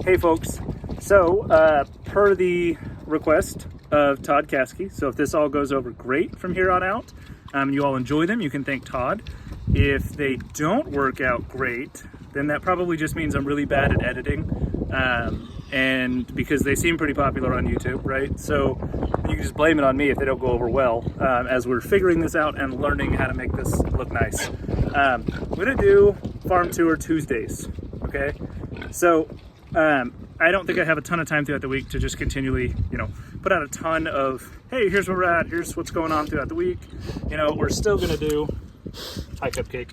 Hey folks, so per the request of Todd Caskey, so if this all goes over great from here on out, you all enjoy them, you can thank Todd. If they don't work out great, then that probably just means I'm really bad at editing, and because they seem pretty popular on YouTube, right? So you can just blame it on me if they don't go over well, as we're figuring this out and learning how to make this look nice. I'm gonna do farm tour Tuesdays, okay? So I don't think I have a ton of time throughout the week to just continually, put out a ton of, hey, here's where we're at, here's what's going on throughout the week. We're still gonna do, hi Cupcake.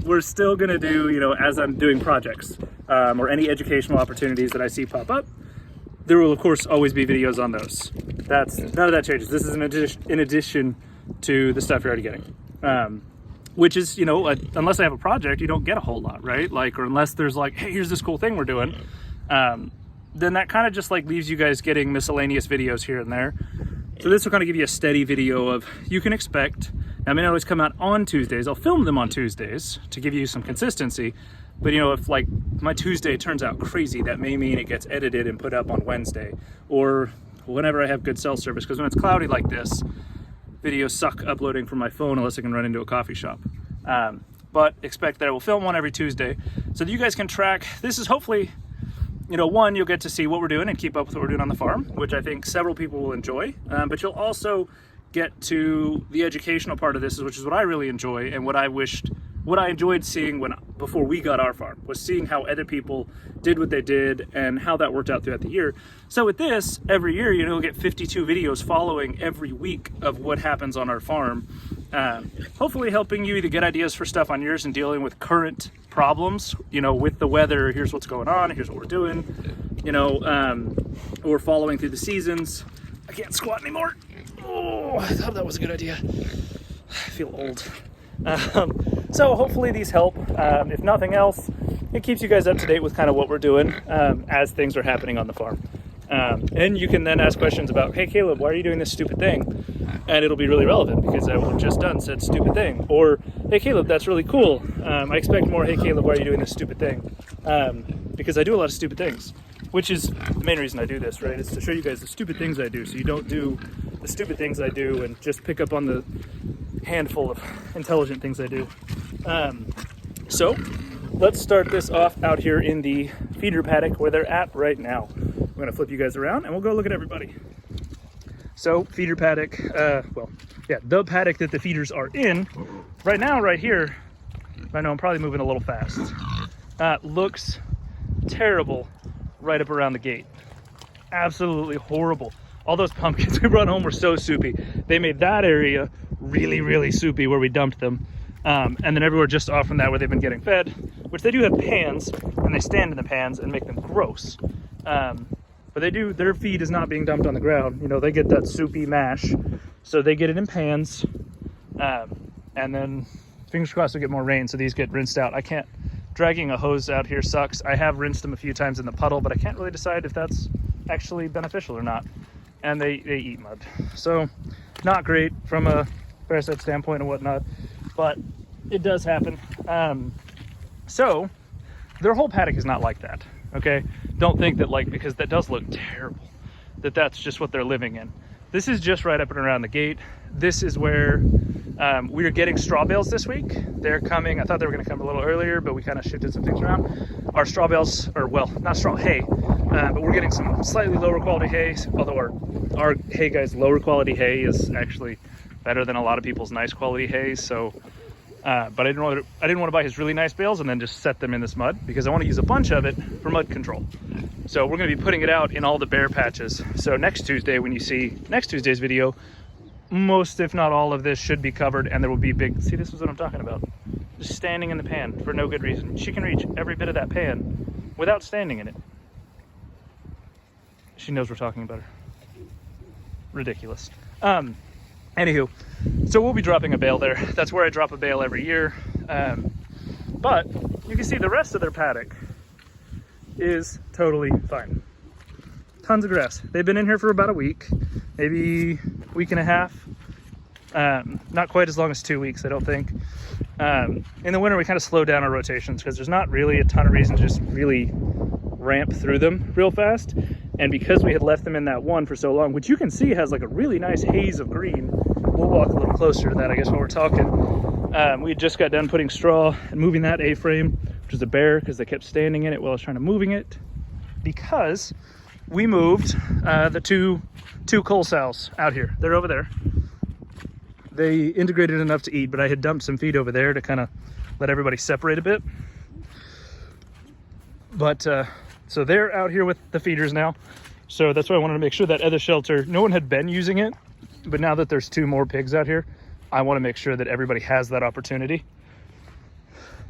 We're still gonna do, as I'm doing projects or any educational opportunities that I see pop up, there will of course always be videos on those. None of that changes. This is in addition to the stuff you're already getting. Which is, unless I have a project, you don't get a whole lot, right? Or unless there's hey, here's this cool thing we're doing, then that kind of just leaves you guys getting miscellaneous videos here and there. So this will kind of give you a steady video of, you can expect, I may not always come out on Tuesdays, I'll film them on Tuesdays to give you some consistency, but if my Tuesday turns out crazy, that may mean it gets edited and put up on Wednesday, or whenever I have good cell service, because when it's cloudy like this, videos suck uploading from my phone unless I can run into a coffee shop. But expect that I will film one every Tuesday so that you guys can track. This is hopefully, one, you'll get to see what we're doing and keep up with what we're doing on the farm, which I think several people will enjoy. But you'll also get to the educational part of this, which is what I really enjoy and what I enjoyed seeing before we got our farm, was seeing how other people did what they did and how that worked out throughout the year. So with this, every year, you'll get 52 videos following every week of what happens on our farm. Hopefully helping you to get ideas for stuff on yours and dealing with current problems, with the weather. Here's what's going on, here's what we're doing, or following through the seasons. I can't squat anymore. Oh, I thought that was a good idea. I feel old. So hopefully these help. If nothing else, it keeps you guys up to date with kind of what we're doing as things are happening on the farm. And you can then ask questions about, hey Caleb, why are you doing this stupid thing? And it'll be really relevant because I will have just done said stupid thing. Or, hey Caleb, that's really cool. I expect more, hey Caleb, why are you doing this stupid thing? Because I do a lot of stupid things, which is the main reason I do this, right? It's to show you guys the stupid things I do, so you don't do the stupid things I do and just pick up on the handful of intelligent things I do. So let's start this off out here in the feeder paddock where they're at right now. I'm gonna flip you guys around and we'll go look at everybody. So feeder paddock, the paddock that the feeders are in right now, right here. I know I'm probably moving a little fast. Looks terrible right up around the gate. Absolutely horrible. All those pumpkins we brought home were so soupy. They made that area really, really soupy where we dumped them. And then everywhere just off from that where they've been getting fed, which they do have pans, and they stand in the pans and make them gross. But their feed is not being dumped on the ground. They get that soupy mash, so they get it in pans. And then fingers crossed we get more rain, so these get rinsed out. Dragging a hose out here sucks. I have rinsed them a few times in the puddle, but I can't really decide if that's actually beneficial or not. And they eat mud. So not great from a parasite standpoint and whatnot, but it does happen. So their whole paddock is not like that, okay? Don't think that because that does look terrible, that's just what they're living in. This is just right up and around the gate. This is where we are getting straw bales this week. They're coming. I thought they were going to come a little earlier, but we kind of shifted some things around. Our straw bales, not straw, hay, but we're getting some slightly lower quality hay, although our hay guy's lower quality hay is actually better than a lot of people's nice quality hay. So, but I didn't want to buy his really nice bales and then just set them in this mud, because I want to use a bunch of it for mud control. So we're going to be putting it out in all the bare patches. So next Tuesday, when you see next Tuesday's video, most, if not all of this should be covered, and there will be see, this is what I'm talking about. Just standing in the pan for no good reason. She can reach every bit of that pan without standing in it. She knows we're talking about her. Ridiculous. Anywho, so we'll be dropping a bale there. That's where I drop a bale every year. But you can see the rest of their paddock is totally fine. Tons of grass. They've been in here for about a week, maybe week and a half. Not quite as long as 2 weeks, I don't think. In the winter, we kind of slow down our rotations because there's not really a ton of reason to just really ramp through them real fast. And because we had left them in that one for so long, which you can see has like a really nice haze of green, we'll walk a little closer to that, I guess, while we're talking. We just got done putting straw and moving that A-frame, which is a bear because they kept standing in it while I was trying to moving it, because we moved the two coal sows out here. They're over there. They integrated enough to eat, but I had dumped some feed over there to kind of let everybody separate a bit. But so they're out here with the feeders now. So that's why I wanted to make sure that other shelter, no one had been using it, but now that there's 2 more pigs out here, I want to make sure that everybody has that opportunity.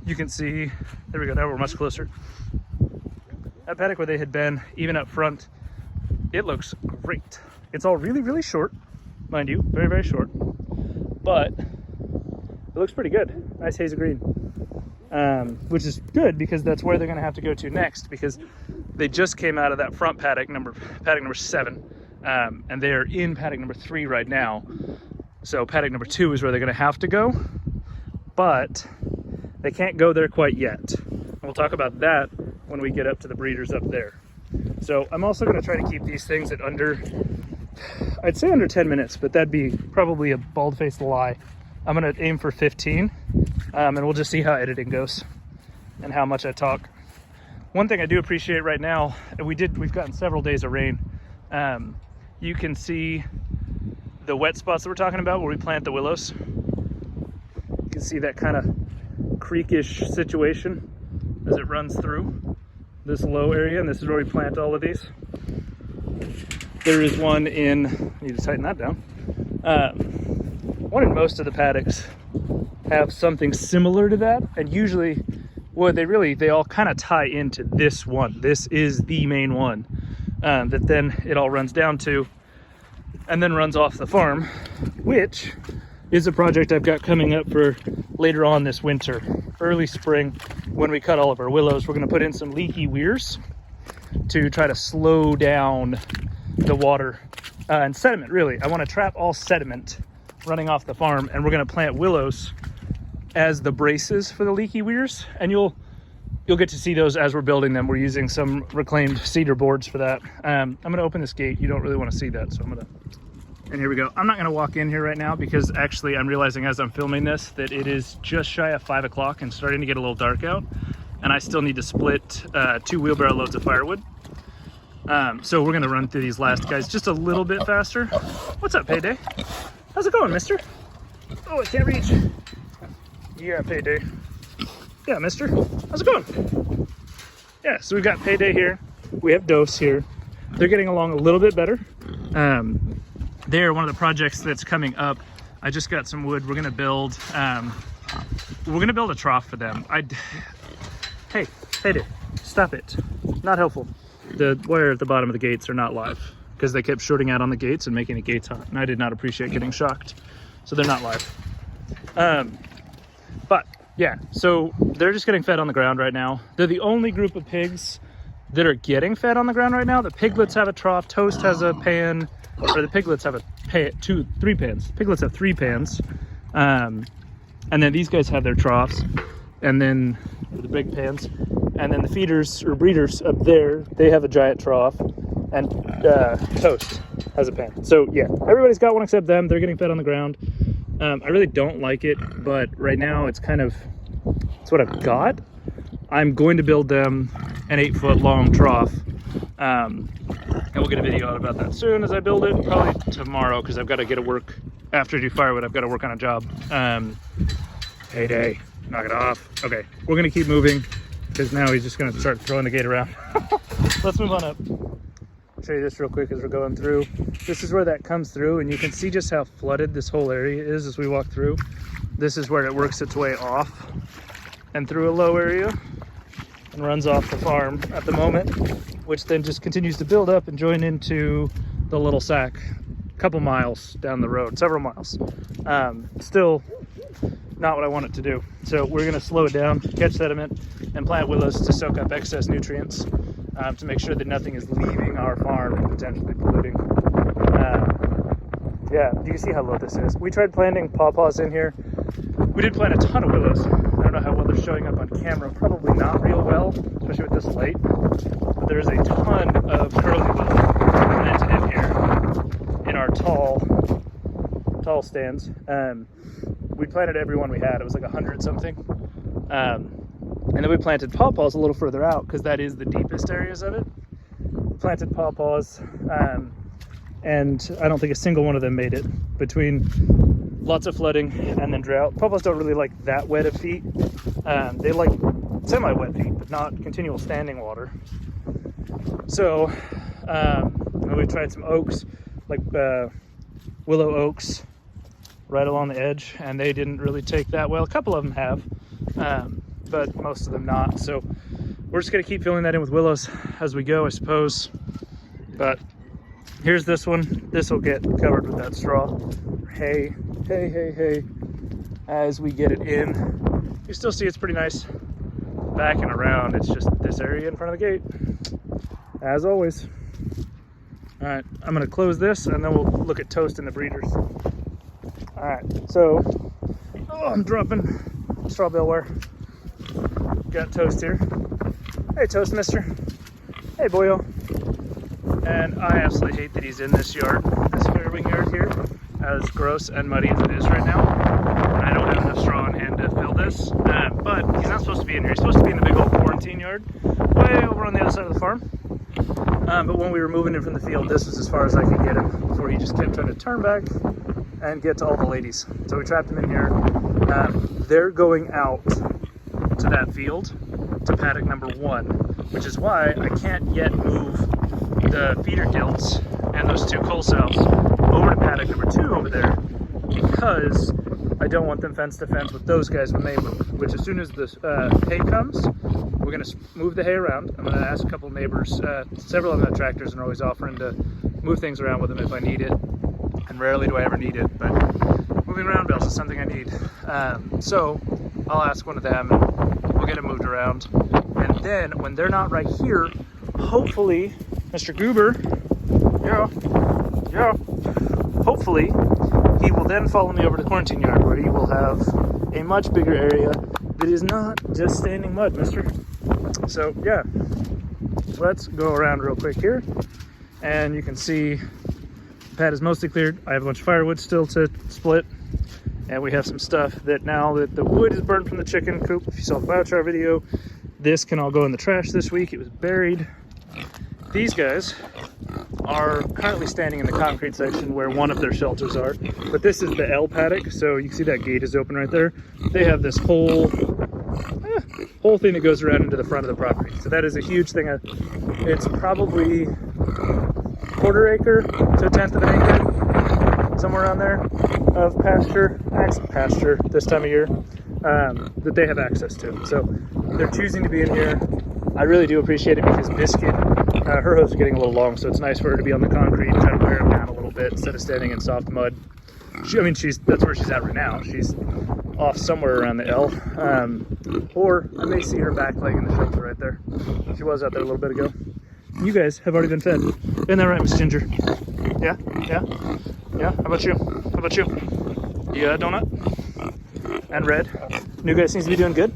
You can see, there we go, now we're much closer. That paddock where they had been, even up front, it looks great. It's all really, really short, mind you, very, very short, but it looks pretty good. Nice haze of green, which is good because that's where they're going to have to go to next, because they just came out of that front paddock number 7, and they're in paddock number 3 right now. So paddock number 2 is where they're going to have to go, but they can't go there quite yet. And we'll talk about that when we get up to the breeders up there. So I'm also going to try to keep these things at under, I'd say under 10 minutes, but that'd be probably a bald-faced lie. I'm going to aim for 15, and we'll just see how editing goes and how much I talk. One thing I do appreciate right now, we've gotten several days of rain. You can see the wet spots that we're talking about where we plant the willows. You can see that kind of creekish situation as it runs through this low area, and this is where we plant all of these. There is one in, I need to tighten that down. One in most of the paddocks have something similar to that, and usually, well, they all kind of tie into this one. This is the main one that then it all runs down to, and then runs off the farm, which is a project I've got coming up for later on this winter, early spring, when we cut all of our willows. We're going to put in some leaky weirs to try to slow down the water and sediment, really. I want to trap all sediment running off the farm, and we're going to plant willows as the braces for the leaky weirs, and you'll get to see those as we're building them. We're using some reclaimed cedar boards for that. I'm going to open this gate. You don't really want to see that, so I'm going to... And here we go. I'm not going to walk in here right now because actually I'm realizing as I'm filming this that it is just shy of 5 o'clock and starting to get a little dark out, and I still need to split 2 wheelbarrow loads of firewood. So we're going to run through these last guys just a little bit faster. What's up, Payday? How's it going, mister? Oh, I can't reach. Yeah, Payday. Yeah, mister. How's it going? Yeah, so we've got Payday here. We have Dose here. They're getting along a little bit better. They're one of the projects that's coming up. I just got some wood. We're gonna build a trough for them. Hey, Payday, stop it. Not helpful. The wire at the bottom of the gates are not live because they kept shorting out on the gates and making the gates hot, and I did not appreciate getting shocked. So they're not live. But yeah, so they're just getting fed on the ground right now. They're the only group of pigs that are getting fed on the ground right now. The piglets have a trough, Toast has a pan, or the piglets have three pans. Piglets have 3 pans. And then these guys have their troughs, and then the big pans. And then the feeders or breeders up there, they have a giant trough, and Toast has a pan. So yeah, everybody's got one except them. They're getting fed on the ground. I really don't like it, but right now it's what I've got. I'm going to build them an 8-foot long trough. And we'll get a video out about that soon as I build it, probably tomorrow, because I've got to get to work after I do firewood. I've got to work on a job. Payday, knock it off. Okay, we're gonna keep moving because now he's just gonna start throwing the gate around. Let's move on up. I'll show you this real quick as we're going through. This is where that comes through, and you can see just how flooded this whole area is as we walk through. This is where it works its way off and through a low area and runs off the farm at the moment, which then just continues to build up and join into the little sack a couple miles down the road, several miles. Still not what I want it to do. So we're gonna slow it down, catch sediment, and plant willows to soak up excess nutrients to make sure that nothing is leaving our farm and potentially polluting. Yeah, you can see how low this is. We tried planting pawpaws in here. We did plant a ton of willows. I don't know how well they're showing up on camera. Probably not real well, especially with this light. But there's a ton of curly willow planted in here in our tall stands. We planted every one we had. It was like 100 something. And then we planted pawpaws a little further out because that is the deepest areas of it. We planted pawpaws, and I don't think a single one of them made it between lots of flooding and then drought. Pawpaws don't really like that wet of feet. They like semi-wet feet, but not continual standing water. So we tried some oaks, like willow oaks, right along the edge, and they didn't really take that well. A couple of them have, but most of them not. So we're just gonna keep filling that in with willows as we go, I suppose. But here's this one. This will get covered with that straw. Hay, as we get it in. You still see it's pretty nice back and around. It's just this area in front of the gate, as always. All right, I'm gonna close this and then we'll look at toast and the breeders. All right, so I'm dropping straw bale wire. Got Toast here. Hey, Toast Mister. Hey, boyo. And I absolutely hate that he's in this yard, this fairwing yard here, as gross and muddy as it is right now. I don't have enough straw on hand to fill this, but he's not supposed to be in here. He's supposed to be in the big old quarantine yard, way over on the other side of the farm. But when we were moving him from the field, this was as far as I could get him before he just kept trying to turn back and get to all the ladies. So we trapped him in here. They're going out to that field, to paddock number 1, which is why I can't yet move the feeder gilts and those 2 coal sows over to paddock number 2 over there, because I don't want them fence to fence with those guys when they move. Which, as soon as the hay comes, we're going to move the hay around. I'm going to ask a couple neighbors, several of them have tractors and are always offering to move things around with them if I need it, and rarely do I ever need it, but moving round bales is something I need. So I'll ask one of them and we'll get them moved around, and then when they're not right here, hopefully Mr. Goober, hopefully he will then follow me over to the quarantine yard, where he will have a much bigger area that is not just standing mud, mister. So yeah, let's go around real quick here, and you can see the pad is mostly cleared. I have a bunch of firewood still to split, and we have some stuff that, now that the wood is burned from the chicken coop, if you saw the biochar video, this can all go in the trash this week. It was buried. These guys are currently standing in the concrete section where one of their shelters are, but this is the L paddock, so you can see that gate is open right there. They have this whole thing that goes around into the front of the property, so that is a huge thing. It's probably 1/4 acre to 1/10 of an acre, somewhere around there, of pasture this time of year, that they have access to. So they're choosing to be in here. I really do appreciate it, because Biscuit, her hooves are getting a little long, so it's nice for her to be on the concrete and try to wear them down a little bit instead of standing in soft mud. That's where she's at right now. She's off somewhere around the L, or I may see her back leg in the shelter right there. She was out there a little bit ago. You guys have already been fed. Isn't that right, Miss Ginger? Yeah? How about you? You got a donut? And Red? New guy seems to be doing good.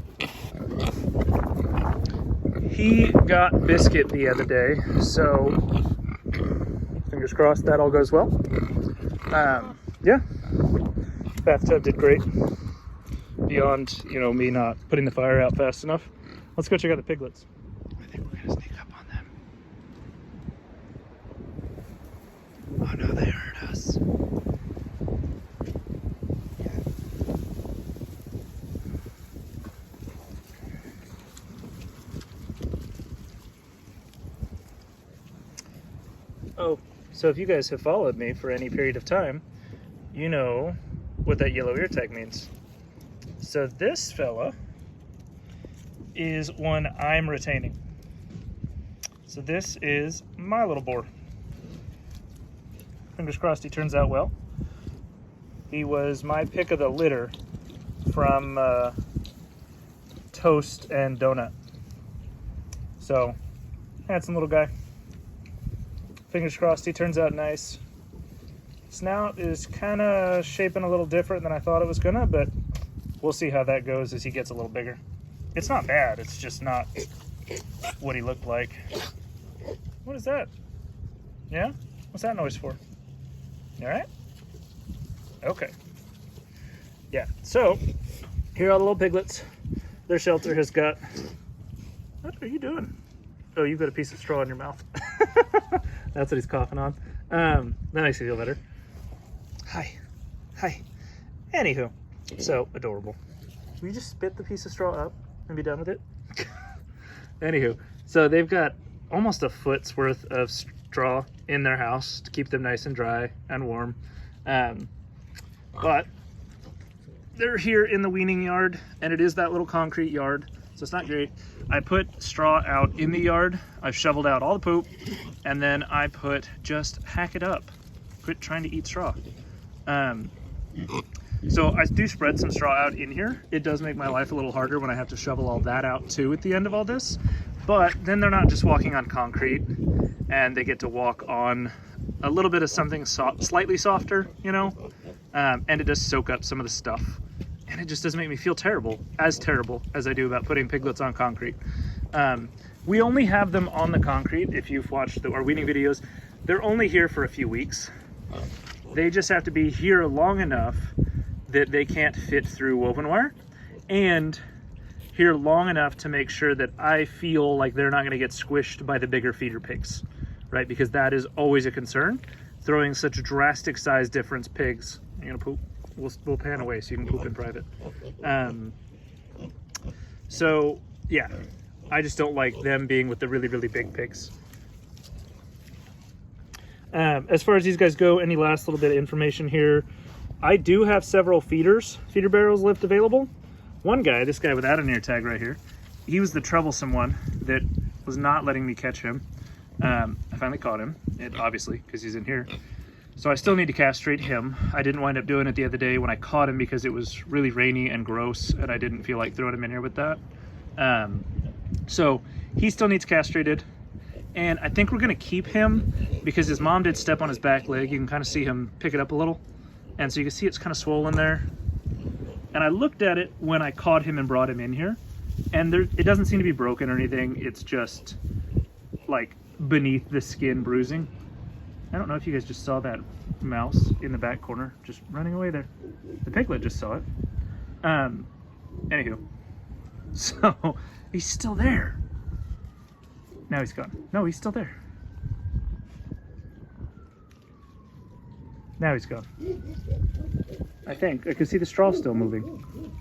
He got Biscuit the other day, so fingers crossed that all goes well. Yeah, bathtub did great. Beyond, me not putting the fire out fast enough. Let's go check out the piglets. I think we're gonna sneak up on them. Oh no, they heard us. Oh, so if you guys have followed me for any period of time, you know what that yellow ear tag means. So this fella is one I'm retaining. So this is my little boar. Fingers crossed he turns out well. He was my pick of the litter from Toast and Donut. So, handsome little guy. Fingers crossed he turns out nice. Snout is kind of shaping a little different than I thought it was gonna, but we'll see how that goes as he gets a little bigger. It's not bad, it's just not what he looked like. What is that? Yeah? What's that noise for? You all right? Okay. Yeah, so here are the little piglets. Their shelter has got... What are you doing? Oh, you've got a piece of straw in your mouth. That's what he's coughing on. That makes you feel better. Hi. Hi. Anywho, so adorable. Will you just spit the piece of straw up and be done with it? Anywho, so they've got almost a foot's worth of straw in their house to keep them nice and dry and warm. But they're here in the weaning yard, and it is that little concrete yard, so it's not great. I put straw out in the yard. I've shoveled out all the poop, and then I put just hack it up. Quit trying to eat straw. So I do spread some straw out in here. It does make my life a little harder when I have to shovel all that out too at the end of all this. But then they're not just walking on concrete, and they get to walk on a little bit of something slightly softer, you know? And it does soak up some of the stuff. And it just doesn't make me feel terrible as I do about putting piglets on concrete. We only have them on the concrete. If you've watched our weaning videos, they're only here for a few weeks. They just have to be here long enough that they can't fit through woven wire, and here long enough to make sure that I feel like they're not going to get squished by the bigger feeder pigs, right? Because that is always a concern. Throwing such drastic size difference pigs, you're gonna poop. We'll pan away so you can poop in private. So yeah, I just don't like them being with the really, really big pigs. As far as these guys go, any last little bit of information here. I do have several feeder barrels left available. One guy, this guy without an ear tag right here, he was the troublesome one that was not letting me catch him. I finally caught him, obviously, because he's in here. So I still need to castrate him. I didn't wind up doing it the other day when I caught him because it was really rainy and gross, and I didn't feel like throwing him in here with that. So he still needs castrated, and I think we're gonna keep him because his mom did step on his back leg. You can kind of see him pick it up a little, and so you can see it's kind of swollen there. And I looked at it when I caught him and brought him in here, and it doesn't seem to be broken or anything. It's just like beneath the skin bruising. I don't know if you guys just saw that mouse in the back corner just running away there. The piglet just saw it. Anywho, so he's still there. Now he's gone. No, he's still there. Now he's gone. I think I can see the straw still moving.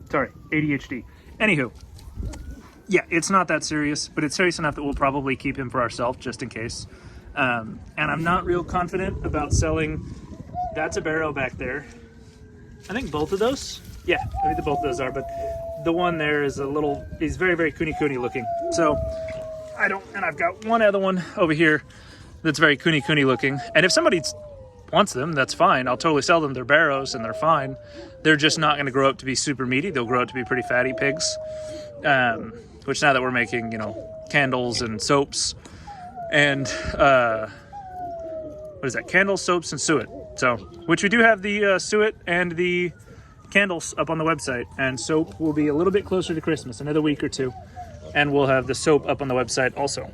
Sorry, ADHD. Anywho, yeah, it's not that serious, but it's serious enough that we'll probably keep him for ourselves just in case. And I'm not real confident about selling. That's a barrow back there. I think both of those. Yeah, I think both of those are, but the one there is he's very, very cooney looking. So and I've got one other one over here that's very cooney looking. And if somebody wants them, that's fine. I'll totally sell them. They're barrows and they're fine. They're just not going to grow up to be super meaty. They'll grow up to be pretty fatty pigs. Which now that we're making, candles and soaps and, what is that? Candles, soaps, and suet. So, which we do have the suet and the candles up on the website, and soap will be a little bit closer to Christmas, another week or two, and we'll have the soap up on the website also.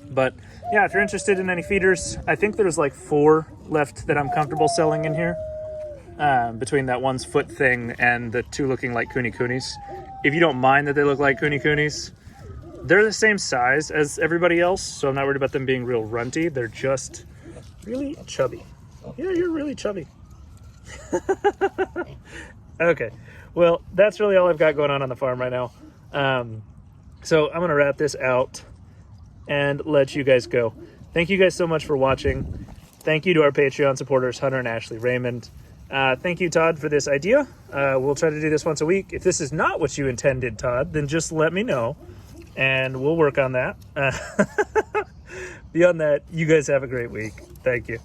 But yeah, if you're interested in any feeders, I think there's like 4 left that I'm comfortable selling in here, between that one's foot thing and the 2 looking like coonies. If you don't mind that they look like coonies, they're the same size as everybody else, so I'm not worried about them being real runty. They're just really chubby. Yeah, you're really chubby. Okay, well, that's really all I've got going on the farm right now. So I'm gonna wrap this out and let you guys go. Thank you guys so much for watching. Thank you to our Patreon supporters, Hunter and Ashley Raymond. Thank you, Todd, for this idea. We'll try to do this once a week. If this is not what you intended, Todd, then just let me know and we'll work on that. Beyond that, you guys have a great week. Thank you.